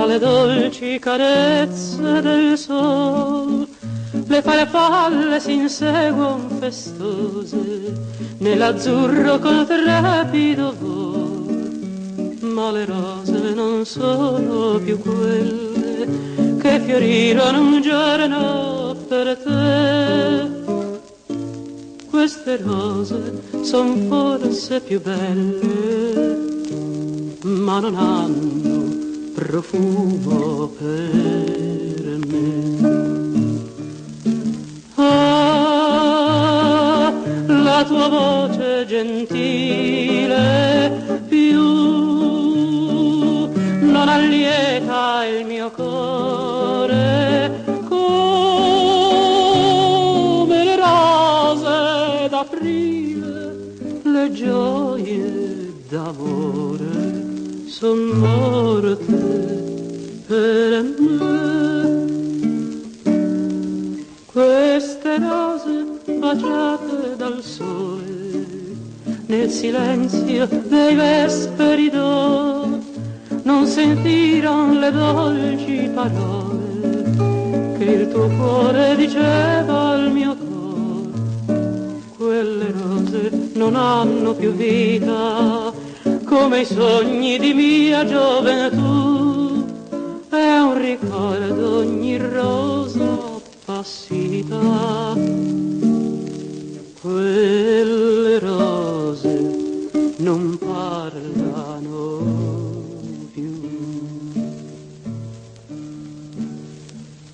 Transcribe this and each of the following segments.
le dolci carezze del sol, le farfalle si inseguon festose nell'azzurro col trepido vol, ma le rose non sono più quelle che fiorirono un giorno per te. Queste rose son forse più belle, ma non hanno profumo per me. Ah, la tua voce gentile più non allieta il mio cuore come le rose d'aprile, le gioie d'amore son morte per me. Queste rose baciate dal sole nel silenzio dei vesperi d'oro non sentiron le dolci parole che il tuo cuore diceva al mio cuore. Quelle rose non hanno più vita come i sogni di mia gioventù, è un ricordo ogni rosa appassita. Quelle rose non parlano più.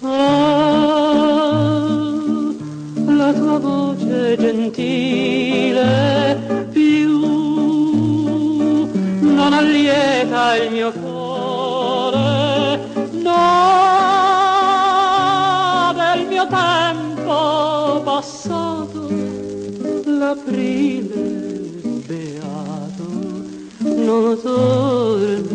Ah, la tua voce gentile più non allieta il mio cuore, no, del mio tempo passato, l'aprile beato non torna